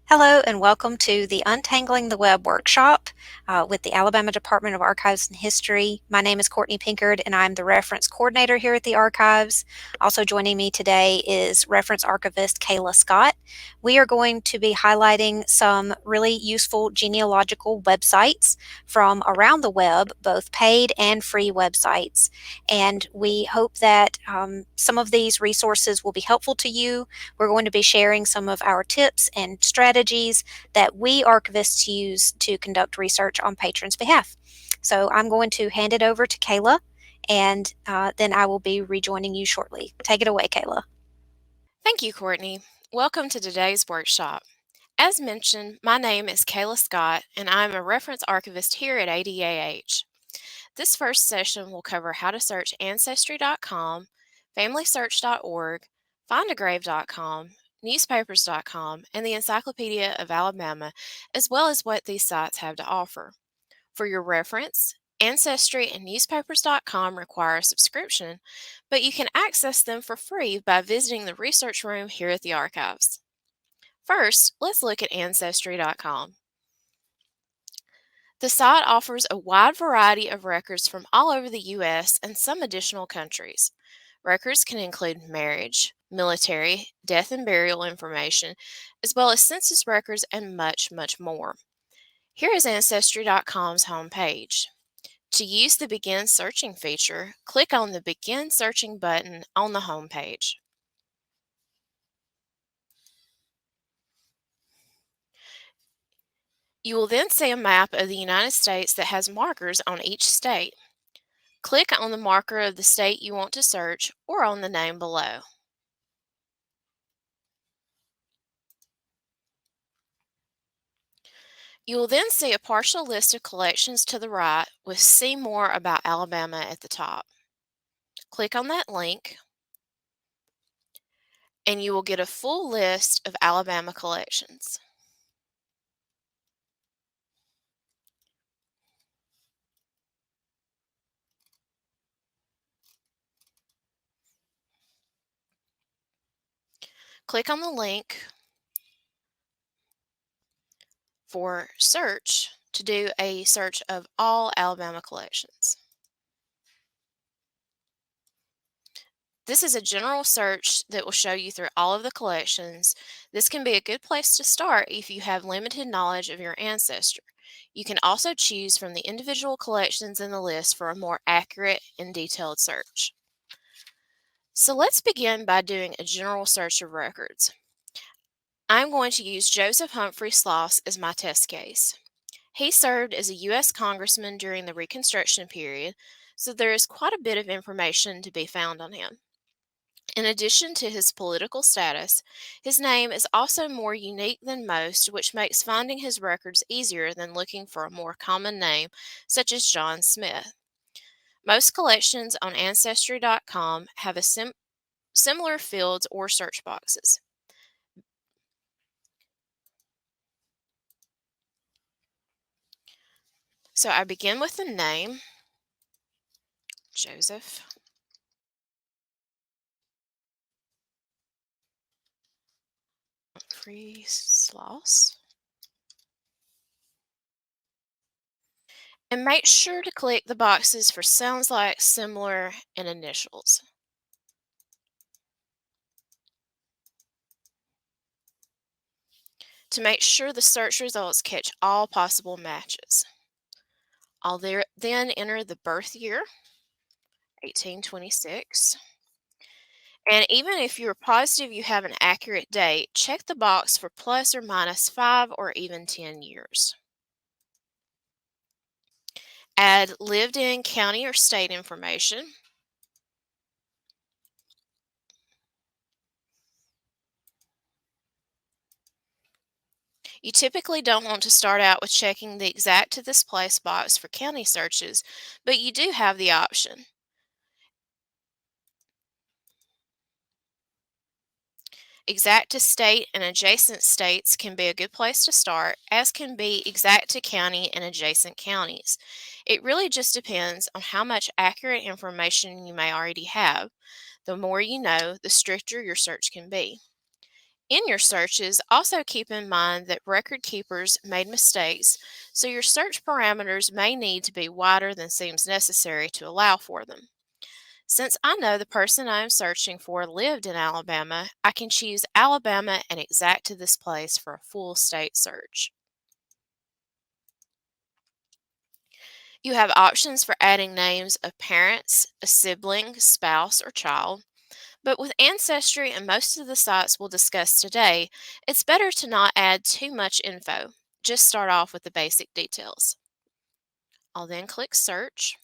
Hello and welcome to the Untangling the Web workshop with the Alabama Department of Archives and History. My name is Courtney Pinkard and I'm the reference coordinator here at the Archives. Also joining me today is reference archivist Kayla Scott. We are going to be highlighting some really useful genealogical websites from around the web, both paid and free websites. And we hope that some of these resources will be helpful to you. We're going to be sharing some of our tips and strategies that we archivists use to conduct research on patrons' behalf. So I'm going to hand it over to Kayla, and then I will be rejoining you shortly. Take it away, Kayla. Thank you, Courtney. Welcome to today's workshop. As mentioned, my name is Kayla Scott, and I'm a reference archivist here at ADAH. This first session will cover how to search Ancestry.com, FamilySearch.org, FindAgrave.com, Newspapers.com, and the Encyclopedia of Alabama, as well as what these sites have to offer. For your reference, Ancestry and Newspapers.com require a subscription, but you can access them for free by visiting the research room here at the Archives. First, let's look at Ancestry.com. The site offers a wide variety of records from all over the U.S. and some additional countries. Records can include marriage, military, death and burial information, as well as census records and much, much more. Here is Ancestry.com's homepage. To use the Begin Searching feature, click on the Begin Searching button on the home page. You will then see a map of the United States that has markers on each state. Click on the marker of the state you want to search or on the name below. You will then see a partial list of collections to the right with See More About Alabama at the top. Click on that link and you will get a full list of Alabama collections. Click on the link for Search to do a search of all Alabama collections. This is a general search that will show you through all of the collections. This can be a good place to start if you have limited knowledge of your ancestor. You can also choose from the individual collections in the list for a more accurate and detailed search. So let's begin by doing a general search of records. I'm going to use Joseph Humphrey Sloss as my test case. He served as a U.S. Congressman during the Reconstruction period, so there is quite a bit of information to be found on him. In addition to his political status, his name is also more unique than most, which makes finding his records easier than looking for a more common name, such as John Smith. Most collections on Ancestry.com have similar fields or search boxes. So I begin with the name, Joseph. Humphrey Sloss. And make sure to click the boxes for sounds like, similar, and initials. To make sure the search results catch all possible matches. I'll then enter the birth year, 1826. And even if you're positive you have an accurate date, check the box for plus or minus 5 or even 10 years. Add lived in county or state information. You typically don't want to start out with checking the exact to this place box for county searches, but you do have the option. Exact to state and adjacent states can be a good place to start, as can be exact to county and adjacent counties. It really just depends on how much accurate information you may already have. The more you know, the stricter your search can be. In your searches, also keep in mind that record keepers made mistakes, so your search parameters may need to be wider than seems necessary to allow for them. Since I know the person I am searching for lived in Alabama, I can choose Alabama and exact to this place for a full state search. You have options for adding names of parents, a sibling, spouse, or child. But with Ancestry and most of the sites we'll discuss today, it's better to not add too much info. Just start off with the basic details. I'll then click Search.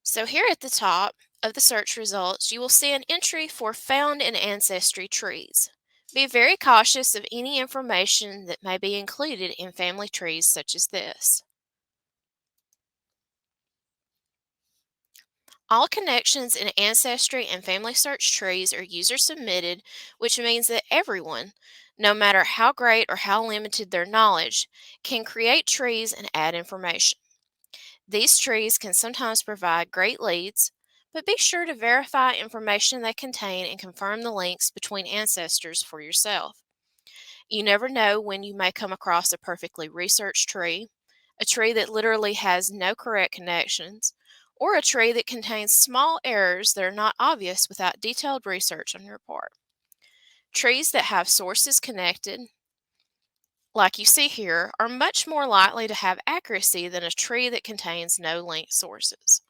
So here at the top of the search results, you will see an entry for Found in Ancestry Trees. Be very cautious of any information that may be included in family trees such as this. All connections in Ancestry and FamilySearch trees are user submitted, which means that everyone, no matter how great or how limited their knowledge, can create trees and add information. These trees can sometimes provide great leads, but be sure to verify information they contain and confirm the links between ancestors for yourself. You never know when you may come across a perfectly researched tree, a tree that literally has no correct connections, or a tree that contains small errors that are not obvious without detailed research on your part. Trees that have sources connected, like you see here, are much more likely to have accuracy than a tree that contains no linked sources.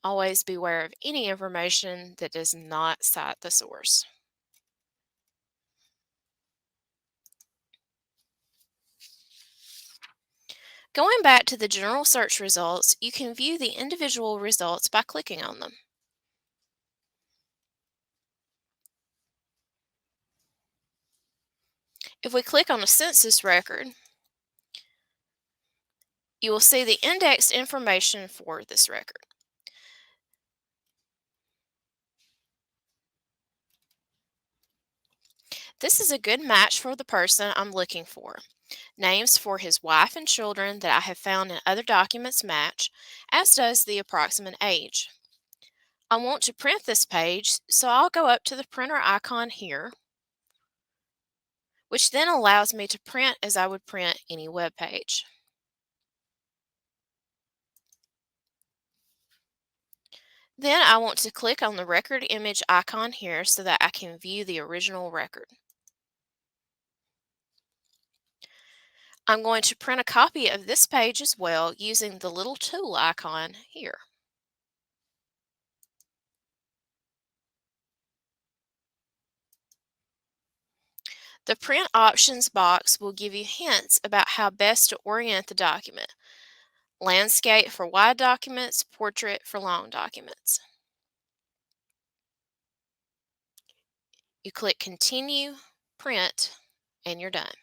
Always beware of any information that does not cite the source. Going back to the general search results, you can view the individual results by clicking on them. If we click on a census record, you will see the indexed information for this record. This is a good match for the person I'm looking for. Names for his wife and children that I have found in other documents match, as does the approximate age. I want to print this page, so I'll go up to the printer icon here, which then allows me to print as I would print any web page. Then I want to click on the record image icon here so that I can view the original record. I'm going to print a copy of this page as well using the little tool icon here. The print options box will give you hints about how best to orient the document. Landscape for wide documents, portrait for long documents. You click Continue, Print, and you're done.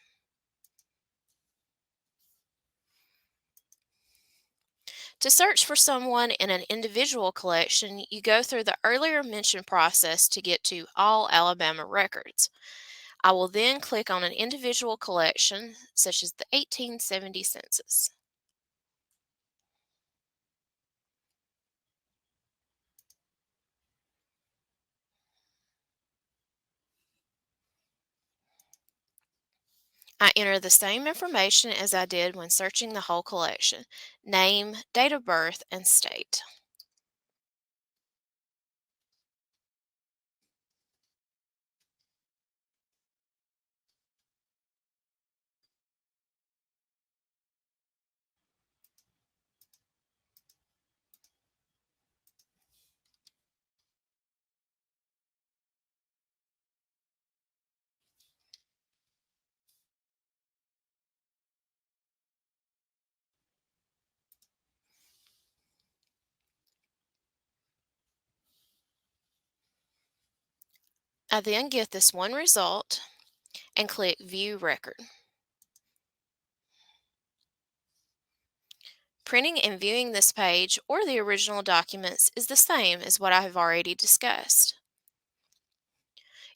To search for someone in an individual collection, you go through the earlier mentioned process to get to All Alabama Records. I will then click on an individual collection, such as the 1870 census. I enter the same information as I did when searching the whole collection: name, date of birth, and state. I then get this one result and click View Record. Printing and viewing this page or the original documents is the same as what I have already discussed.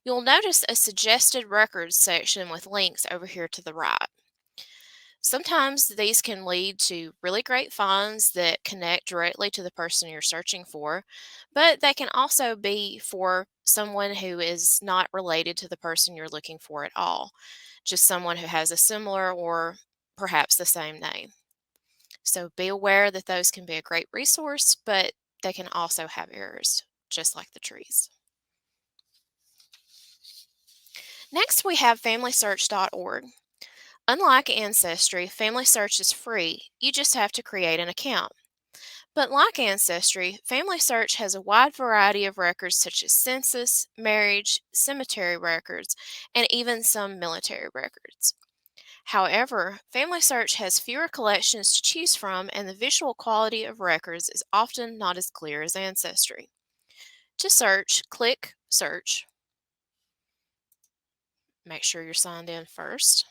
You'll notice a suggested records section with links over here to the right. Sometimes these can lead to really great finds that connect directly to the person you're searching for, but they can also be for someone who is not related to the person you're looking for at all, just someone who has a similar or perhaps the same name. So be aware that those can be a great resource, but they can also have errors, just like the trees. Next, we have FamilySearch.org. Unlike Ancestry, FamilySearch is free. You just have to create an account. But like Ancestry, FamilySearch has a wide variety of records such as census, marriage, cemetery records, and even some military records. However, FamilySearch has fewer collections to choose from, and the visual quality of records is often not as clear as Ancestry. To search, click Search. Make sure you're signed in first.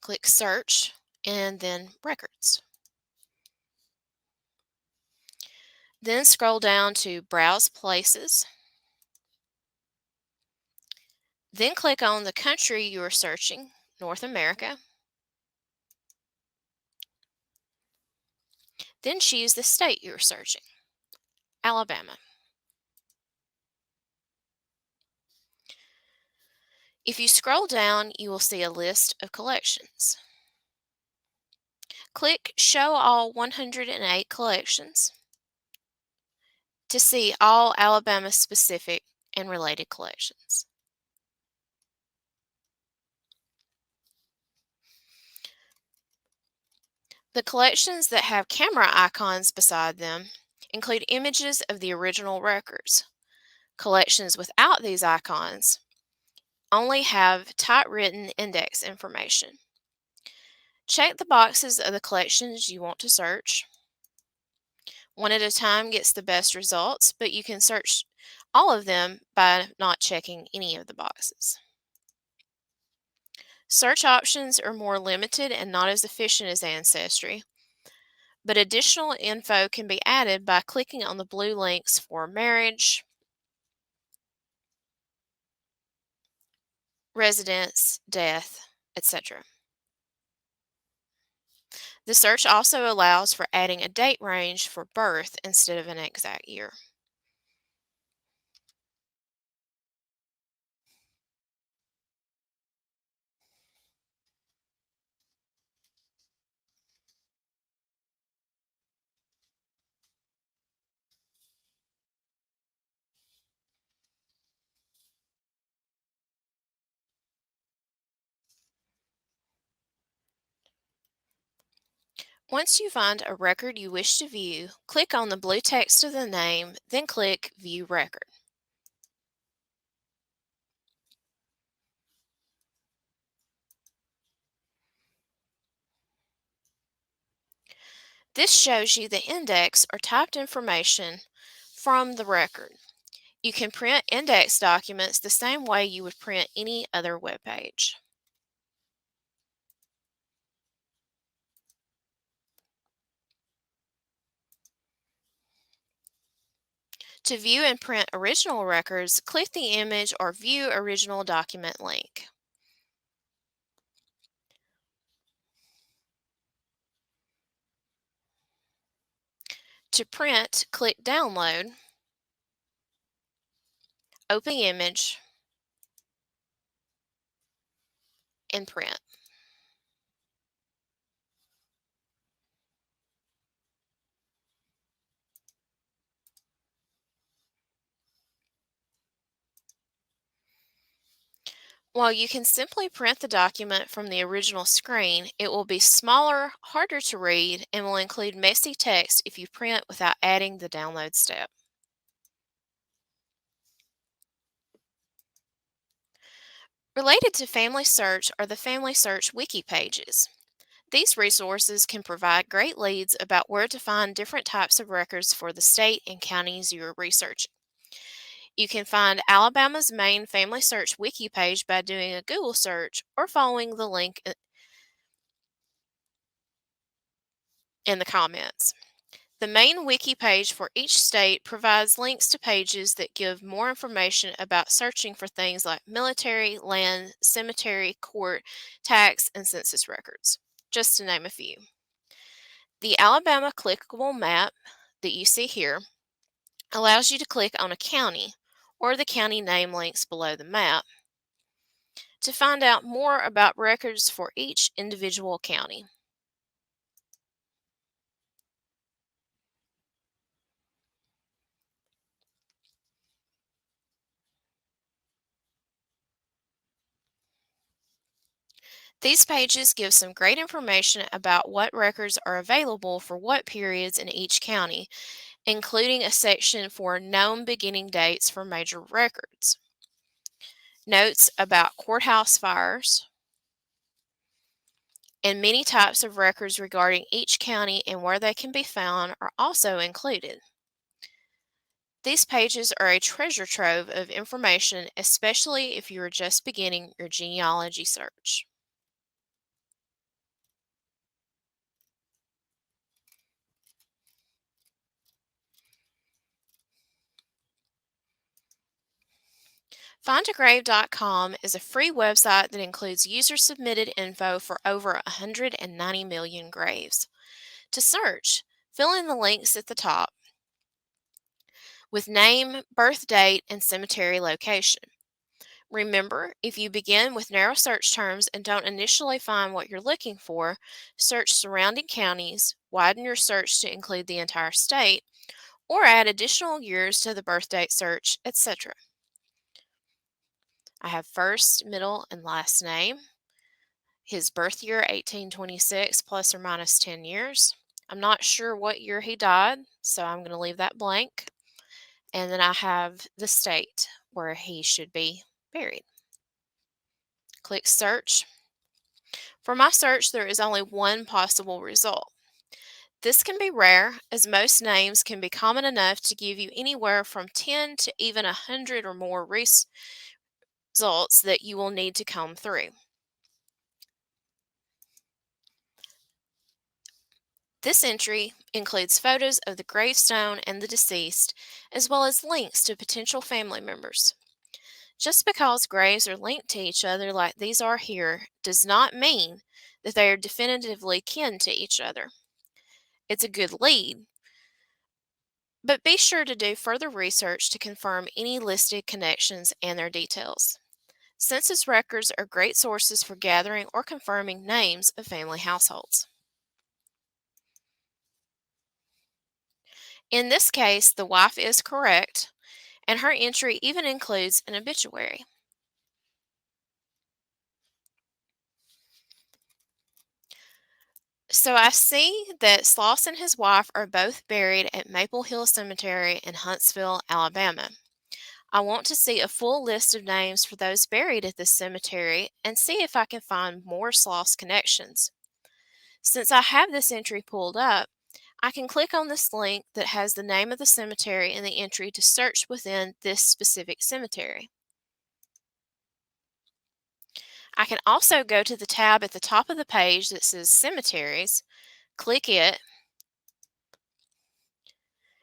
Click Search and then Records. Then scroll down to Browse Places. Then click on the country you are searching, North America. Then choose the state you are searching, Alabama. If you scroll down, you will see a list of collections. Click Show All 108 Collections to see all Alabama-specific and related collections. The collections that have camera icons beside them include images of the original records. Collections without these icons only have typewritten index information. Check the boxes of the collections you want to search. One at a time gets the best results, but you can search all of them by not checking any of the boxes. Search options are more limited and not as efficient as Ancestry, but additional info can be added by clicking on the blue links for marriage, residence, death, etc. The search also allows for adding a date range for birth instead of an exact year. Once you find a record you wish to view, click on the blue text of the name, then click View Record. This shows you the index or typed information from the record. You can print index documents the same way you would print any other web page. To view and print original records, click the Image or View Original Document link. To print, click Download, open the image, and print. While you can simply print the document from the original screen, it will be smaller, harder to read, and will include messy text if you print without adding the download step. Related to FamilySearch are the FamilySearch wiki pages. These resources can provide great leads about where to find different types of records for the state and counties you are researching. You can find Alabama's main FamilySearch wiki page by doing a Google search or following the link in the comments. The main wiki page for each state provides links to pages that give more information about searching for things like military, land, cemetery, court, tax, and census records, just to name a few. The Alabama clickable map that you see here allows you to click on a county or the county name links below the map to find out more about records for each individual county. These pages give some great information about what records are available for what periods in each county, including a section for known beginning dates for major records. Notes about courthouse fires, and many types of records regarding each county and where they can be found are also included. These pages are a treasure trove of information, especially if you are just beginning your genealogy search. Findagrave.com is a free website that includes user-submitted info for over 190 million graves. To search, fill in the links at the top with name, birth date, and cemetery location. Remember, if you begin with narrow search terms and don't initially find what you're looking for, search surrounding counties, widen your search to include the entire state, or add additional years to the birth date search, etc. I have first, middle, and last name. His birth year, 1826, plus or minus 10 years. I'm not sure what year he died, so I'm going to leave that blank. And then I have the state where he should be buried. Click search. For my search, there is only one possible result. This can be rare, as most names can be common enough to give you anywhere from 10 to even 100 or more results that you will need to comb through. This entry includes photos of the gravestone and the deceased, as well as links to potential family members. Just because graves are linked to each other like these are here does not mean that they are definitively kin to each other. It's a good lead, but be sure to do further research to confirm any listed connections and their details. Census records are great sources for gathering or confirming names of family households. In this case, the wife is correct, and her entry even includes an obituary. So I see that Sloss and his wife are both buried at Maple Hill Cemetery in Huntsville, Alabama. I want to see a full list of names for those buried at this cemetery and see if I can find more Sloss connections. Since I have this entry pulled up, I can click on this link that has the name of the cemetery in the entry to search within this specific cemetery. I can also go to the tab at the top of the page that says Cemeteries, click it,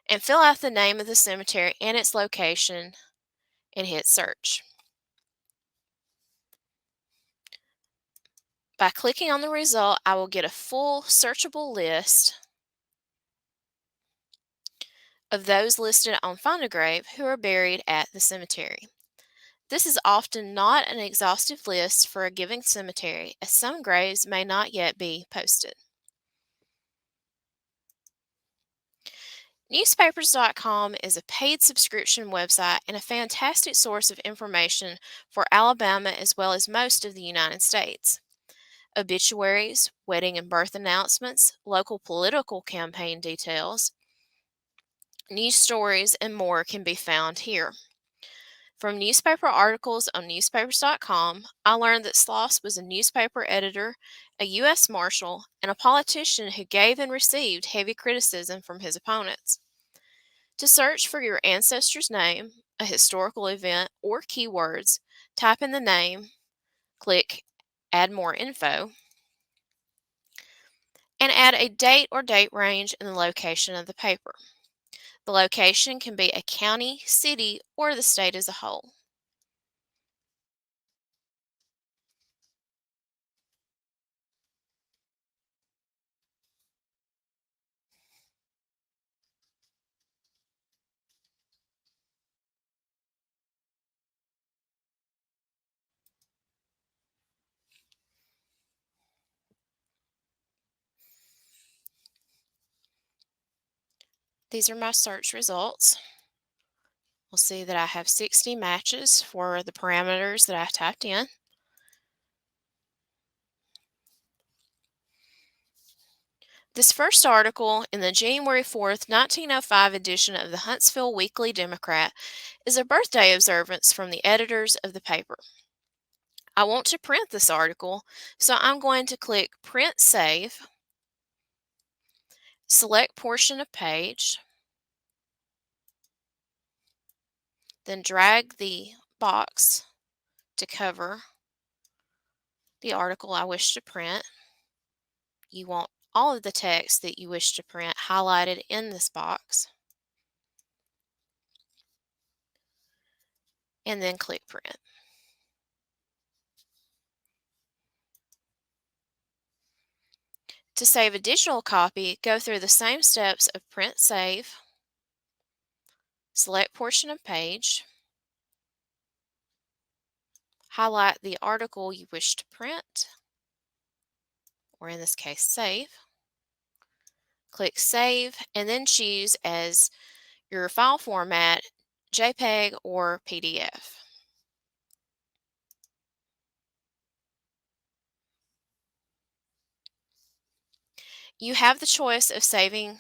and fill out the name of the cemetery and its location and hit search. By clicking on the result, I will get a full searchable list of those listed on Find a Grave who are buried at the cemetery. This is often not an exhaustive list for a given cemetery, as some graves may not yet be posted. Newspapers.com is a paid subscription website and a fantastic source of information for Alabama as well as most of the United States. Obituaries, wedding and birth announcements, local political campaign details, news stories, and more can be found here. From newspaper articles on newspapers.com, I learned that Sloss was a newspaper editor, a U.S. Marshal, and a politician who gave and received heavy criticism from his opponents. To search for your ancestor's name, a historical event, or keywords, type in the name, click Add More Info, and add a date or date range in the location of the paper. The location can be a county, city, or the state as a whole. These are my search results. We'll see that I have 60 matches for the parameters that I typed in. This first article in the January 4th, 1905 edition of the Huntsville Weekly Democrat is a birthday observance from the editors of the paper. I want to print this article, so I'm going to click Print Save, select portion of page, then drag the box to cover the article I wish to print. You want all of the text that you wish to print highlighted in this box, and then click Print. To save a digital copy, go through the same steps of Print Save, select portion of page, highlight the article you wish to print, or in this case save, click Save, and then choose as your file format JPEG or PDF. You have the choice of saving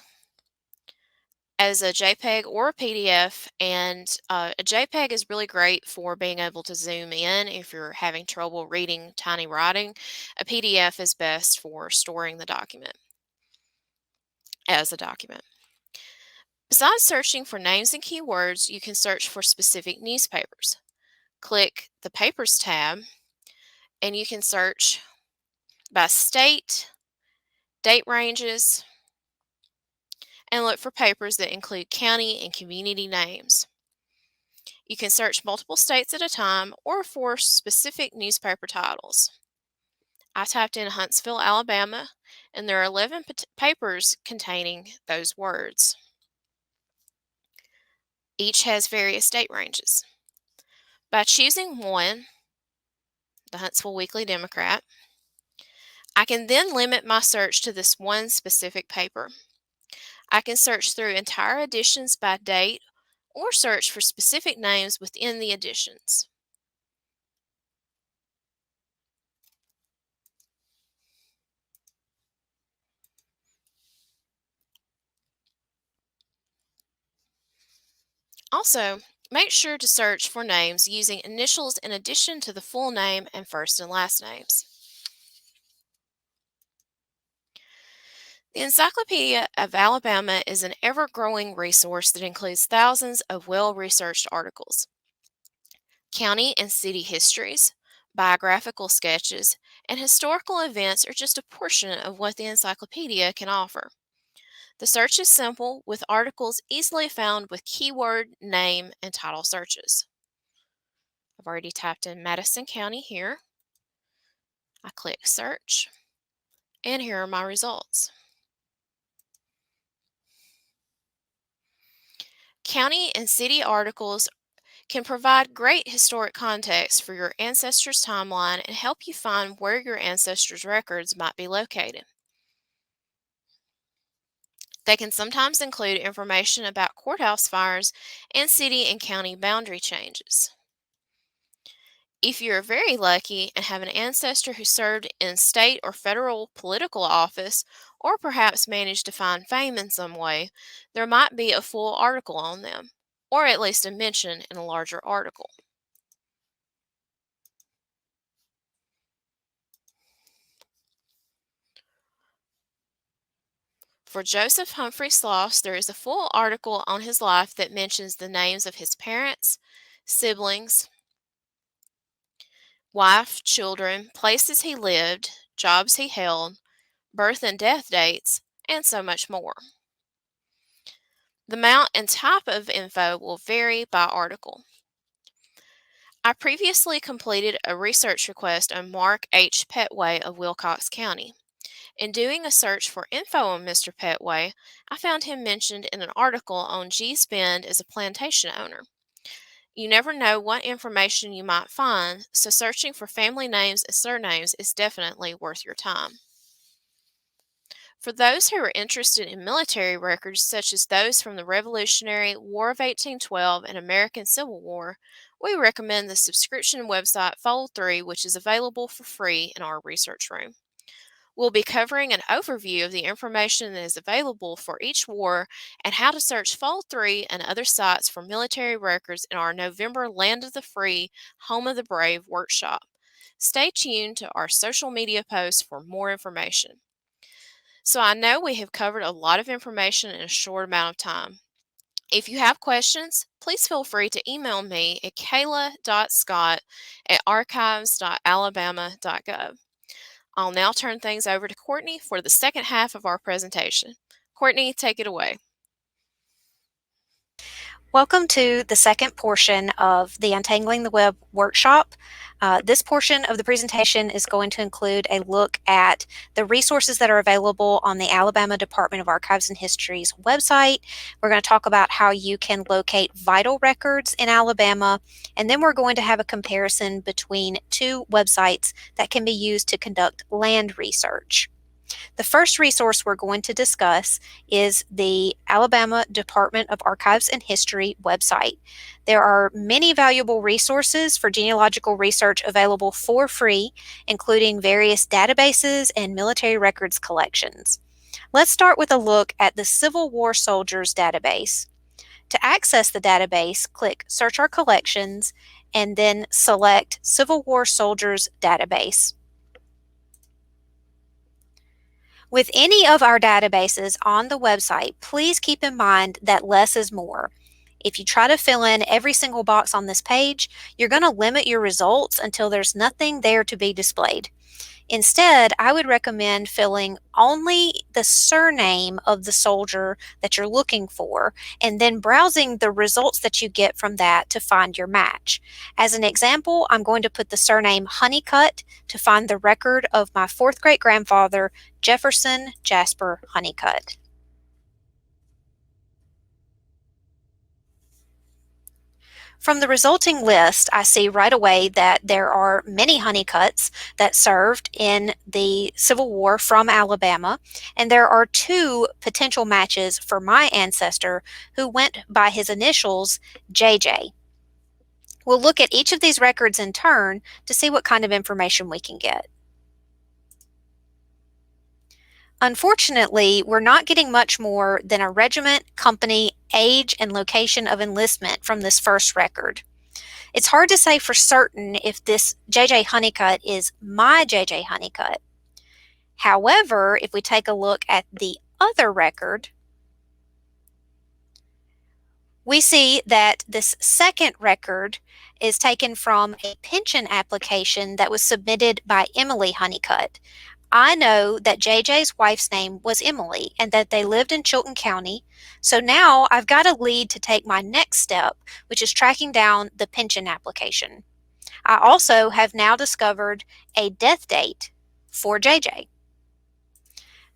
as a JPEG or a PDF, and a JPEG is really great for being able to zoom in if you're having trouble reading tiny writing. A PDF is best for storing the document as a document. Besides searching for names and keywords, you can search for specific newspapers. Click the Papers tab, and you can search by state, date ranges, and look for papers that include county and community names. You can search multiple states at a time or for specific newspaper titles. I typed in Huntsville, Alabama, and there are 11 papers containing those words. Each has various date ranges. By choosing one, the Huntsville Weekly Democrat, I can then limit my search to this one specific paper. I can search through entire editions by date or search for specific names within the editions. Also, make sure to search for names using initials in addition to the full name and first and last names. The Encyclopedia of Alabama is an ever-growing resource that includes thousands of well-researched articles. County and city histories, biographical sketches, and historical events are just a portion of what the encyclopedia can offer. The search is simple, with articles easily found with keyword, name, and title searches. I've already typed in Madison County here. I click Search, and here are my results. County and city articles can provide great historic context for your ancestors' timeline and help you find where your ancestors' records might be located. They can sometimes include information about courthouse fires and city and county boundary changes. If you're very lucky and have an ancestor who served in state or federal political office, or perhaps managed to find fame in some way, there might be a full article on them, or at least a mention in a larger article. For Joseph Humphrey Sloss, there is a full article on his life that mentions the names of his parents, siblings, wife, children, places he lived, jobs he held, birth and death dates, and so much more. The amount and type of info will vary by article. I previously completed a research request on Mark H. Petway of Wilcox County. In doing a search for info on Mr. Petway, I found him mentioned in an article on Gee's Bend as a plantation owner. You never know what information you might find, so searching for family names and surnames is definitely worth your time. For those who are interested in military records, such as those from the Revolutionary War of 1812 and American Civil War, we recommend the subscription website Fold3, which is available for free in our research room. We'll be covering an overview of the information that is available for each war and how to search Fold3 and other sites for military records in our November Land of the Free, Home of the Brave workshop. Stay tuned to our social media posts for more information. So I know we have covered a lot of information in a short amount of time. If you have questions, please feel free to email me at kayla.scott@archives.alabama.gov. I'll now turn things over to Courtney for the second half of our presentation. Courtney, take it away. Welcome to the second portion of the Untangling the Web workshop. This portion of the presentation is going to include a look at the resources that are available on the Alabama Department of Archives and History's website. We're going to talk about how you can locate vital records in Alabama, and then we're going to have a comparison between two websites that can be used to conduct land research. The first resource we're going to discuss is the Alabama Department of Archives and History website. There are many valuable resources for genealogical research available for free, including various databases and military records collections. Let's start with a look at the Civil War Soldiers database. To access the database, click Search Our Collections and then select Civil War Soldiers database. With any of our databases on the website, please keep in mind that less is more. If you try to fill in every single box on this page, you're going to limit your results until there's nothing there to be displayed. Instead, I would recommend filling only the surname of the soldier that you're looking for, and then browsing the results that you get from that to find your match. As an example, I'm going to put the surname Honeycutt to find the record of my fourth great-grandfather, Jefferson Jasper Honeycutt. From the resulting list, I see right away that there are many Honeycutts that served in the Civil War from Alabama, and there are two potential matches for my ancestor who went by his initials, JJ. We'll look at each of these records in turn to see what kind of information we can get. Unfortunately, we're not getting much more than a regiment, company, age, and location of enlistment from this first record. It's hard to say for certain if this J.J. Honeycutt is my J.J. Honeycutt. However, if we take a look at the other record, we see that this second record is taken from a pension application that was submitted by Emily Honeycutt. I know that JJ's wife's name was Emily and that they lived in Chilton County, so now I've got a lead to take my next step, which is tracking down the pension application. I also have now discovered a death date for JJ.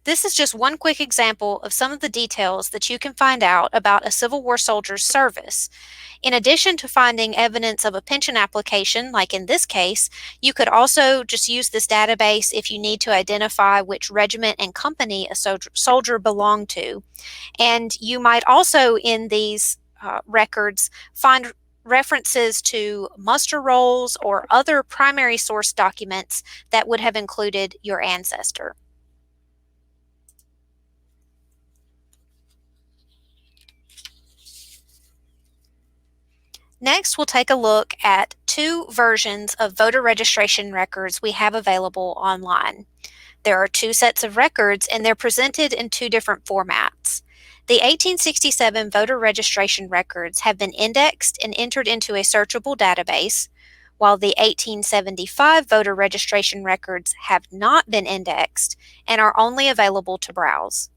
This is just one quick example of some of the details that you can find out about a Civil War soldier's service. In addition to finding evidence of a pension application, like in this case, you could also just use this database if you need to identify which regiment and company a soldier belonged to. And you might also, in these records, find references to muster rolls or other primary source documents that would have included your ancestor. Next, we'll take a look at two versions of voter registration records we have available online. There are two sets of records, and they're presented in two different formats. The 1867 voter registration records have been indexed and entered into a searchable database, while the 1875 voter registration records have not been indexed and are only available to browse.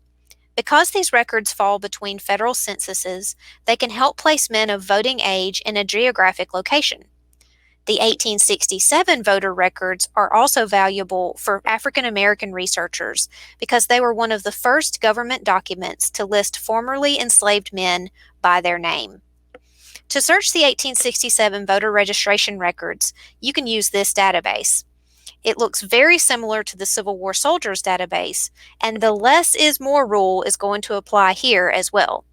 Because these records fall between federal censuses, they can help place men of voting age in a geographic location. The 1867 voter records are also valuable for African American researchers because they were one of the first government documents to list formerly enslaved men by their name. To search the 1867 voter registration records, you can use this database. It looks very similar to the Civil War Soldiers database, and the less is more rule is going to apply here as well.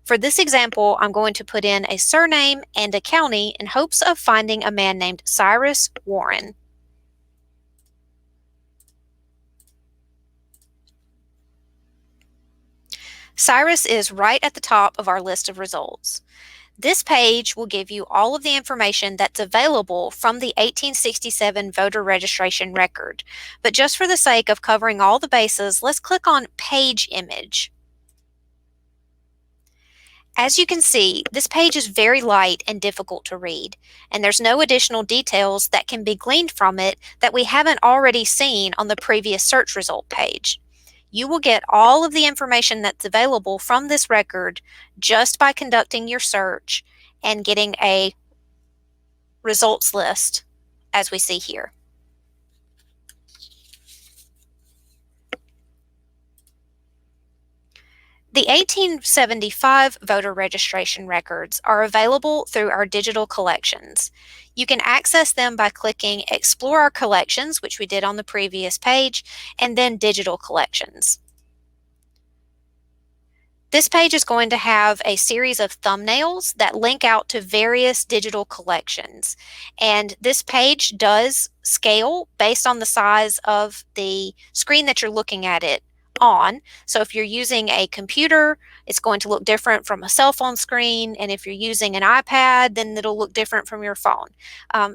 For this example, I'm going to put in a surname and a county in hopes of finding a man named Cyrus Warren. Cyrus is right at the top of our list of results. This page will give you all of the information that's available from the 1867 voter registration record. But just for the sake of covering all the bases, let's click on Page Image. As you can see, this page is very light and difficult to read, and there's no additional details that can be gleaned from it that we haven't already seen on the previous search result page. You will get all of the information that's available from this record just by conducting your search and getting a results list, as we see here. The 1875 voter registration records are available through our digital collections. You can access them by clicking Explore Our Collections, which we did on the previous page, and then Digital Collections. This page is going to have a series of thumbnails that link out to various digital collections. And this page does scale based on the size of the screen that you're looking at it on. So if you're using a computer, it's going to look different from a cell phone screen. And if you're using an iPad, then it'll look different from your phone.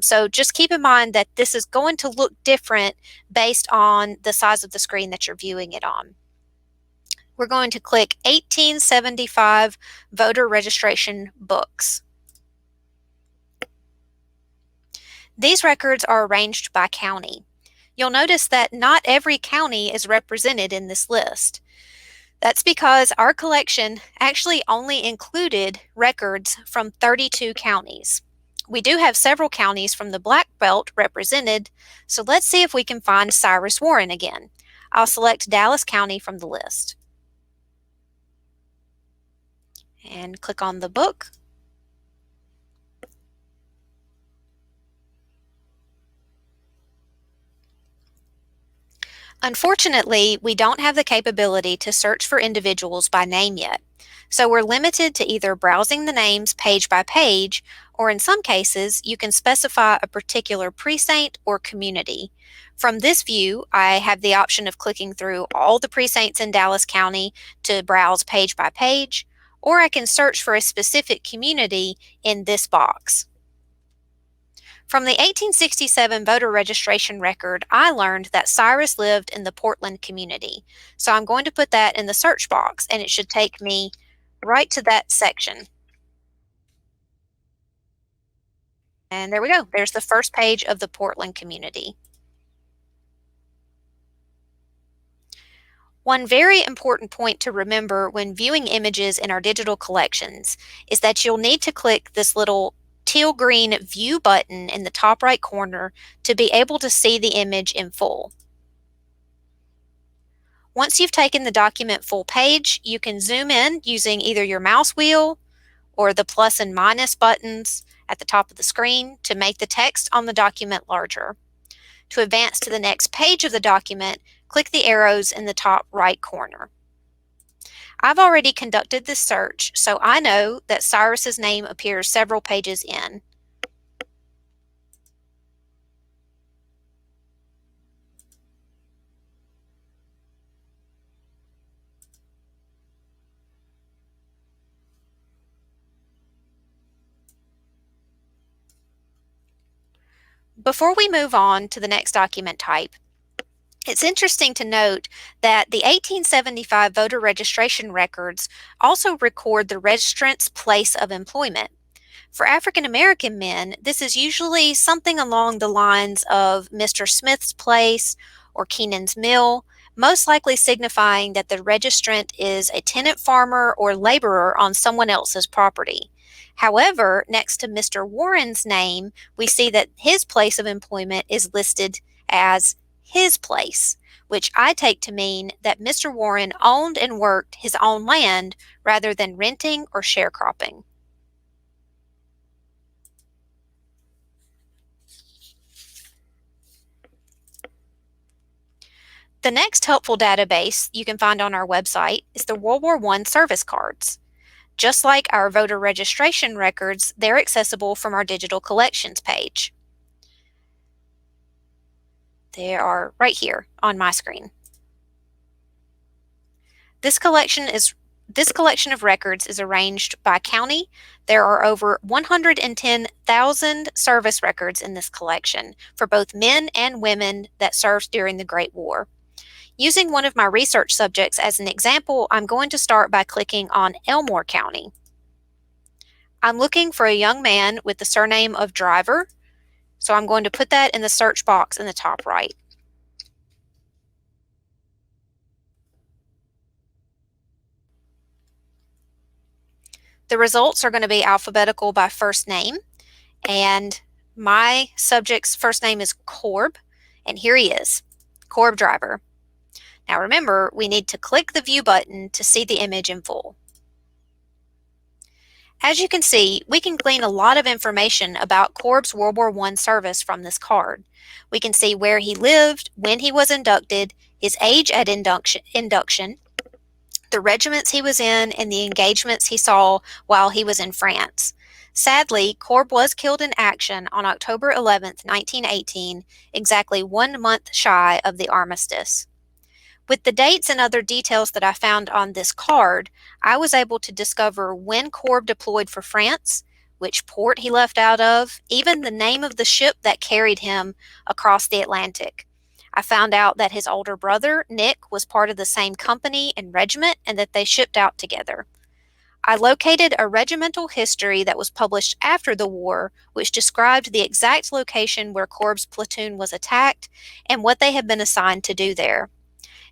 So just keep in mind that this is going to look different based on the size of the screen that you're viewing it on. We're going to click 1875 voter registration books. These records are arranged by county. You'll notice that not every county is represented in this list. That's because our collection actually only included records from 32 counties. We do have several counties from the Black Belt represented, so let's see if we can find Cyrus Warren again. I'll select Dallas County from the list and click on the book. Unfortunately, we don't have the capability to search for individuals by name yet, so we're limited to either browsing the names page by page, or in some cases, you can specify a particular precinct or community. From this view, I have the option of clicking through all the precincts in Dallas County to browse page by page, or I can search for a specific community in this box. From the 1867 voter registration record, I learned that Cyrus lived in the Portland community. So I'm going to put that in the search box, and it should take me right to that section. And there we go. There's the first page of the Portland community. One very important point to remember when viewing images in our digital collections is that you'll need to click this little teal green view button in the top right corner to be able to see the image in full. Once you've taken the document full page, you can zoom in using either your mouse wheel or the plus and minus buttons at the top of the screen to make the text on the document larger. To advance to the next page of the document, click the arrows in the top right corner. I've already conducted this search, so I know that Cyrus's name appears several pages in. Before we move on to the next document type, it's interesting to note that the 1875 voter registration records also record the registrant's place of employment. For African American men, this is usually something along the lines of Mr. Smith's place or Keenan's mill, most likely signifying that the registrant is a tenant farmer or laborer on someone else's property. However, next to Mr. Warren's name, we see that his place of employment is listed as his place, which I take to mean that Mr. Warren owned and worked his own land rather than renting or sharecropping. The next helpful database you can find on our website is the World War I service cards. Just like our voter registration records, they're accessible from our digital collections page. They are right here on my screen. This collection of records is arranged by county. There are over 110,000 service records in this collection for both men and women that served during the Great War. Using one of my research subjects as an example, I'm going to start by clicking on Elmore County. I'm looking for a young man with the surname of Driver, so I'm going to put that in the search box in the top right. The results are going to be alphabetical by first name, and my subject's first name is Corb, and here he is, Corb Driver. Now remember, we need to click the View button to see the image in full. As you can see, we can glean a lot of information about Corb's World War I service from this card. We can see where he lived, when he was inducted, his age at induction, the regiments he was in, and the engagements he saw while he was in France. Sadly, Corb was killed in action on October 11, 1918, exactly 1 month shy of the armistice. With the dates and other details that I found on this card, I was able to discover when Corb deployed for France, which port he left out of, even the name of the ship that carried him across the Atlantic. I found out that his older brother, Nick, was part of the same company and regiment and that they shipped out together. I located a regimental history that was published after the war, which described the exact location where Corb's platoon was attacked and what they had been assigned to do there.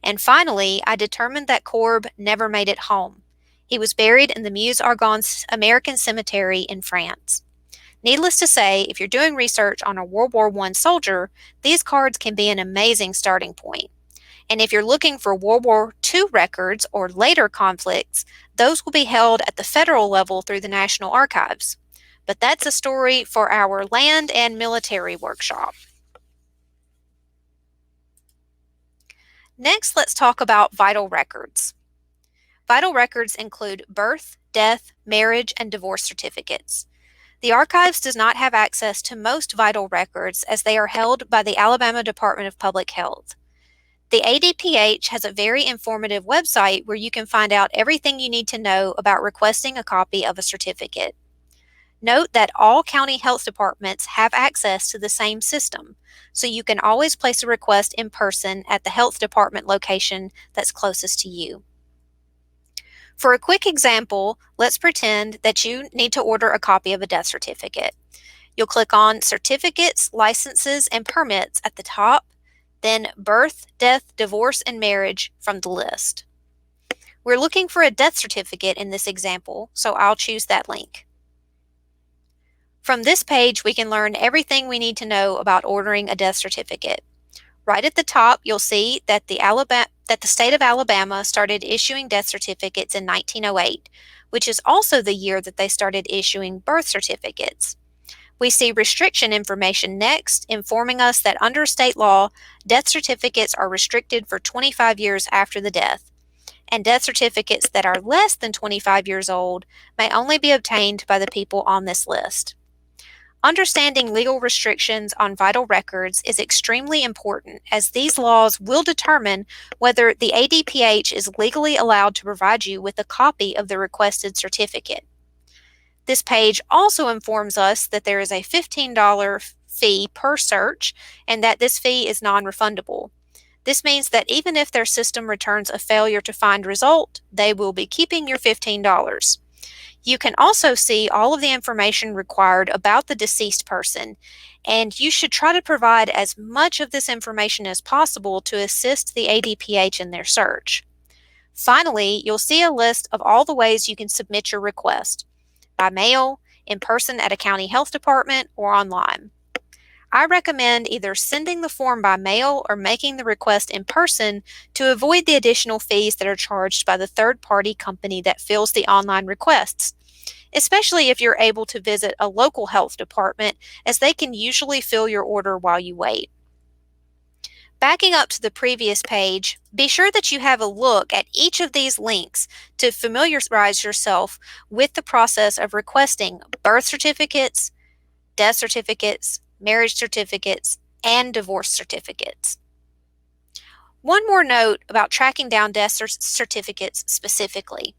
And finally, I determined that Corb never made it home. He was buried in the Meuse-Argonne American Cemetery in France. Needless to say, if you're doing research on a World War I soldier, these cards can be an amazing starting point. And if you're looking for World War II records or later conflicts, those will be held at the federal level through the National Archives. But that's a story for our land and military workshop. Next, let's talk about vital records. Vital records include birth, death, marriage, and divorce certificates. The Archives does not have access to most vital records as they are held by the Alabama Department of Public Health. The ADPH has a very informative website where you can find out everything you need to know about requesting a copy of a certificate. Note that all county health departments have access to the same system, so you can always place a request in person at the health department location that's closest to you. For a quick example, let's pretend that you need to order a copy of a death certificate. You'll click on Certificates, Licenses, and Permits at the top, then Birth, Death, Divorce, and Marriage from the list. We're looking for a death certificate in this example, so I'll choose that link. From this page, we can learn everything we need to know about ordering a death certificate. Right at the top, you'll see that the state of Alabama started issuing death certificates in 1908, which is also the year that they started issuing birth certificates. We see restriction information next, informing us that under state law, death certificates are restricted for 25 years after the death, and death certificates that are less than 25 years old may only be obtained by the people on this list. Understanding legal restrictions on vital records is extremely important, as these laws will determine whether the ADPH is legally allowed to provide you with a copy of the requested certificate. This page also informs us that there is a $15 fee per search and that this fee is non-refundable. This means that even if their system returns a failure to find result, they will be keeping your $15. You can also see all of the information required about the deceased person, and you should try to provide as much of this information as possible to assist the ADPH in their search. Finally, you'll see a list of all the ways you can submit your request: by mail, in person at a county health department, or online. I recommend either sending the form by mail or making the request in person to avoid the additional fees that are charged by the third-party company that fills the online requests, especially if you're able to visit a local health department, as they can usually fill your order while you wait. Backing up to the previous page, be sure that you have a look at each of these links to familiarize yourself with the process of requesting birth certificates, death certificates, marriage certificates, and divorce certificates. One more note about tracking down death certificates specifically.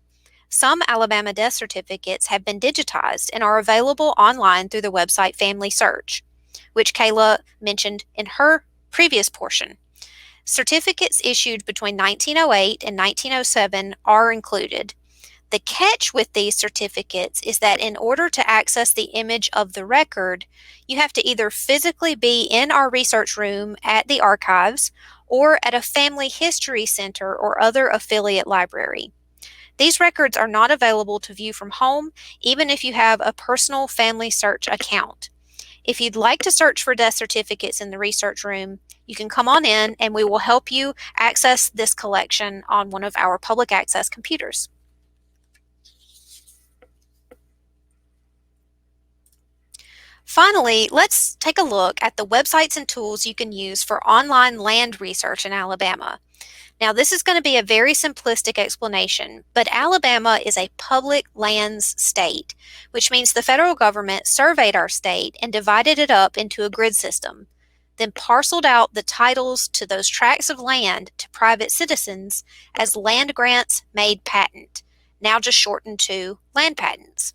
Some Alabama death certificates have been digitized and are available online through the website FamilySearch, which Kayla mentioned in her previous portion. Certificates issued between 1908 and 1907 are included. The catch with these certificates is that in order to access the image of the record, you have to either physically be in our research room at the archives or at a family history center or other affiliate library. These records are not available to view from home, even if you have a personal FamilySearch account. If you'd like to search for death certificates in the research room, you can come on in and we will help you access this collection on one of our public access computers. Finally, let's take a look at the websites and tools you can use for online land research in Alabama. Now, this is going to be a very simplistic explanation, but Alabama is a public lands state, which means the federal government surveyed our state and divided it up into a grid system, then parceled out the titles to those tracts of land to private citizens as land grants made patent, now just shortened to land patents.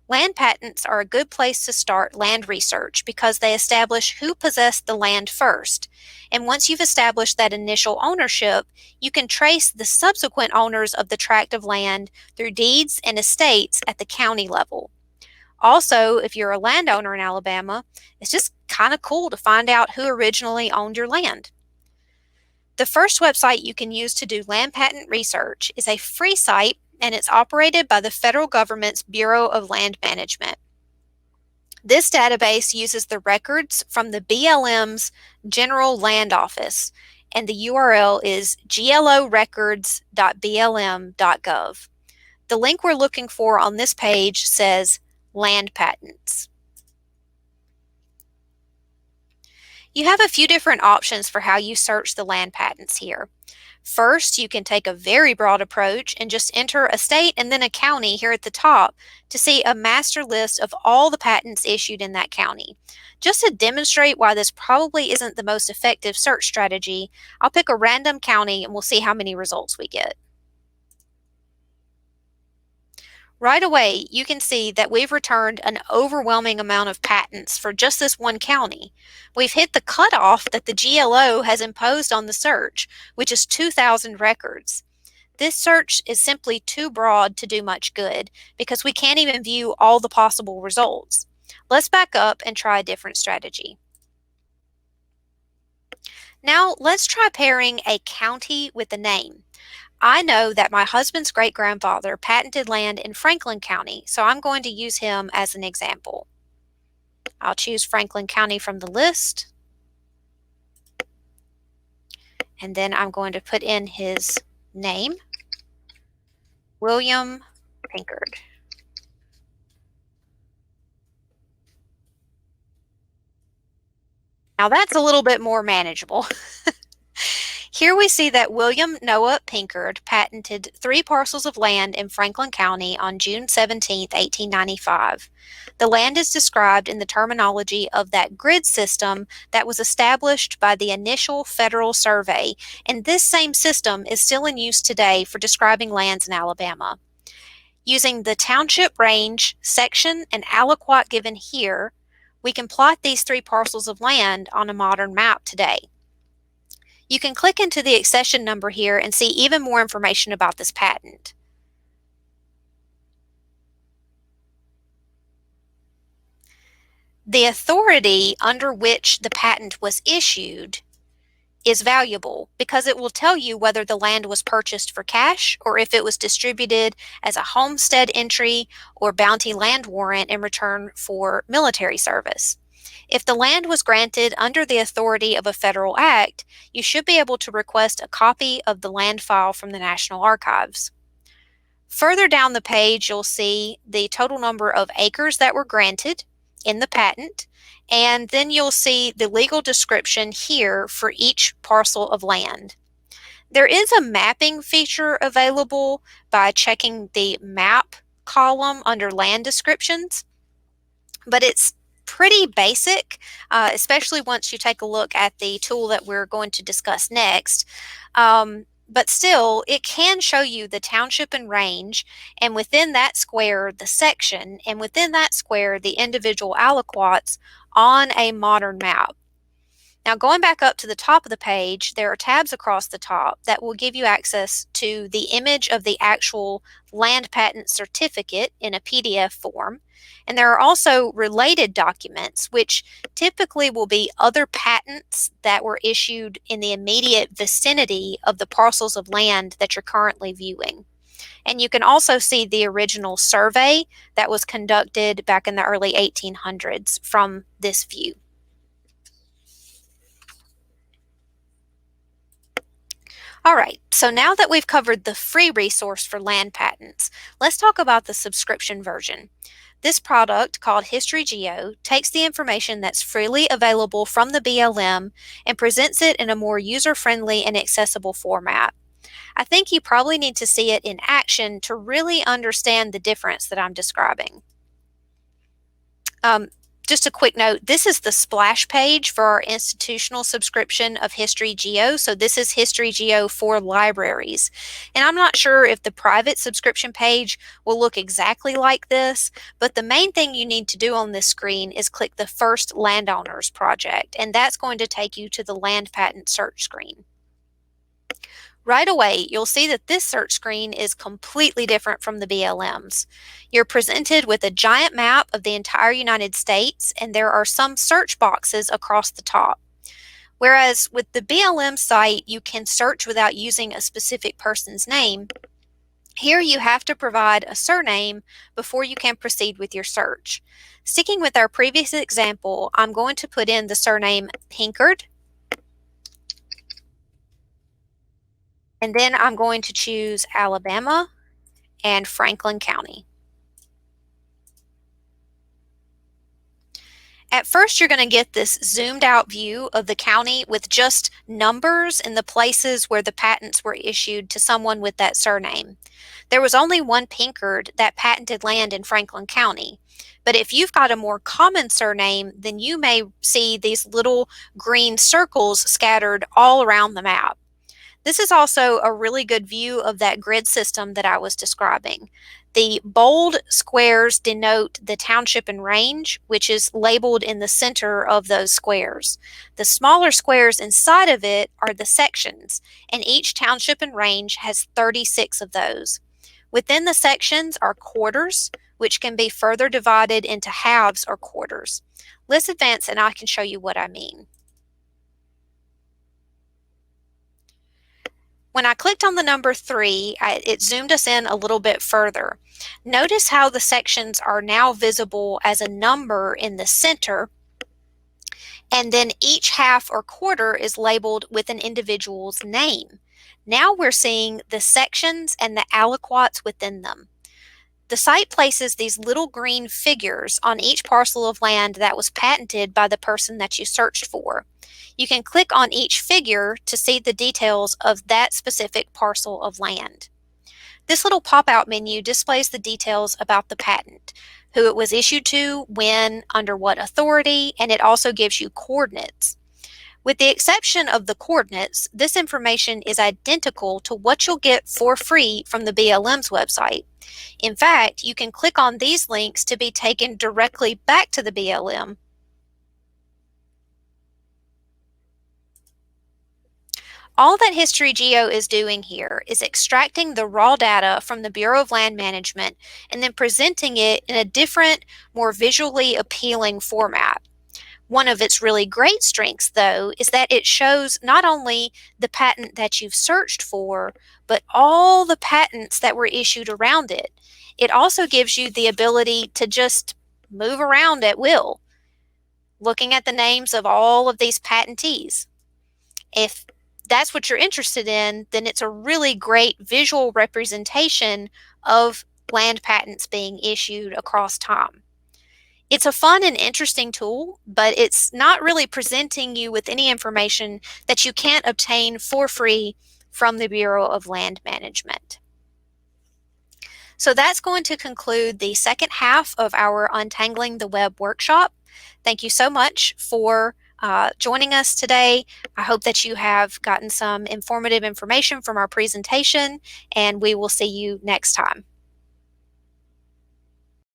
Land patents are a good place to start land research because they establish who possessed the land first. And once you've established that initial ownership, you can trace the subsequent owners of the tract of land through deeds and estates at the county level. Also, if you're a landowner in Alabama, it's just kind of cool to find out who originally owned your land. The first website you can use to do land patent research is a free site, and it's operated by the federal government's Bureau of Land Management. This database uses the records from the BLM's General Land Office, and the URL is glorecords.blm.gov. The link we're looking for on this page says Land Patents. You have a few different options for how you search the land patents here. First, you can take a very broad approach and just enter a state and then a county here at the top to see a master list of all the patents issued in that county. Just to demonstrate why this probably isn't the most effective search strategy, I'll pick a random county and we'll see how many results we get. Right away, you can see that we've returned an overwhelming amount of patents for just this one county. We've hit the cutoff that the GLO has imposed on the search, which is 2,000 records. This search is simply too broad to do much good because we can't even view all the possible results. Let's back up and try a different strategy. Now, let's try pairing a county with a name. I know that my husband's great-grandfather patented land in Franklin County, so I'm going to use him as an example. I'll choose Franklin County from the list, and then I'm going to put in his name, William Pinkard. Now that's a little bit more manageable. Here we see that William Noah Pinkard patented 3 parcels of land in Franklin County on June 17, 1895. The land is described in the terminology of that grid system that was established by the initial federal survey, and this same system is still in use today for describing lands in Alabama. Using the township range, section, and aliquot given here, we can plot these 3 parcels of land on a modern map today. You can click into the accession number here and see even more information about this patent. the authority under which the patent was issued is valuable because it will tell you whether the land was purchased for cash or if it was distributed as a homestead entry or bounty land warrant in return for military service. If the land was granted under the authority of a federal act, you should be able to request a copy of the land file from the National Archives. Further down the page, you'll see the total number of acres that were granted in the patent, and then you'll see the legal description here for each parcel of land. There is a mapping feature available by checking the map column under land descriptions, but it's pretty basic, especially once you take a look at the tool that we're going to discuss next. But still, it can show you the township and range, and within that square, the section, and within that square, the individual aliquots on a modern map. Now, going back up to the top of the page, there are tabs across the top that will give you access to the image of the actual land patent certificate in a PDF form. And there are also related documents, which typically will be other patents that were issued in the immediate vicinity of the parcels of land that you're currently viewing. And you can also see the original survey that was conducted back in the early 1800s from this view. All right, so now that we've covered the free resource for land patents, let's talk about the subscription version. This product, called History Geo, takes the information that's freely available from the BLM and presents it in a more user-friendly and accessible format. I think you probably need to see it in action to really understand the difference that I'm describing. Just a quick note, this is the splash page for our institutional subscription of History Geo. So this is History Geo for libraries. And I'm not sure if the private subscription page will look exactly like this, but the main thing you need to do on this screen is click the first landowners project, and that's going to take you to the land patent search screen. Right away, you'll see that this search screen is completely different from the BLM's. You're presented with a giant map of the entire United States, and there are some search boxes across the top. Whereas with the BLM site, you can search without using a specific person's name. Here you have to provide a surname before you can proceed with your search. Sticking with our previous example, I'm going to put in the surname Pinkard, and then I'm going to choose Alabama and Franklin County. At first, you're going to get this zoomed out view of the county with just numbers in the places where the patents were issued to someone with that surname. There was only one Pinkard that patented land in Franklin County. But if you've got a more common surname, then you may see these little green circles scattered all around the map. This is also a really good view of that grid system that I was describing. The bold squares denote the township and range, which is labeled in the center of those squares. The smaller squares inside of it are the sections, and each township and range has 36 of those. Within the sections are quarters, which can be further divided into halves or quarters. Let's advance and I can show you what I mean. When I clicked on the number 3, it zoomed us in a little bit further. Notice how the sections are now visible as a number in the center, and then each half or quarter is labeled with an individual's name. Now we're seeing the sections and the aliquots within them. The site places these little green figures on each parcel of land that was patented by the person that you searched for. You can click on each figure to see the details of that specific parcel of land. This little pop-out menu displays the details about the patent, who it was issued to, when, under what authority, and it also gives you coordinates. With the exception of the coordinates, this information is identical to what you'll get for free from the BLM's website. In fact, you can click on these links to be taken directly back to the BLM. All that History Geo is doing here is extracting the raw data from the Bureau of Land Management and then presenting it in a different, more visually appealing format. One of its really great strengths, though, is that it shows not only the patent that you've searched for, but all the patents that were issued around it. It also gives you the ability to just move around at will, looking at the names of all of these patentees. If that's what you're interested in, then it's a really great visual representation of land patents being issued across time. It's a fun and interesting tool, but it's not really presenting you with any information that you can't obtain for free from the Bureau of Land Management. So that's going to conclude the second half of our Untangling the Web workshop. Thank you so much for joining us today. I hope that you have gotten some informative information from our presentation, and we will see you next time.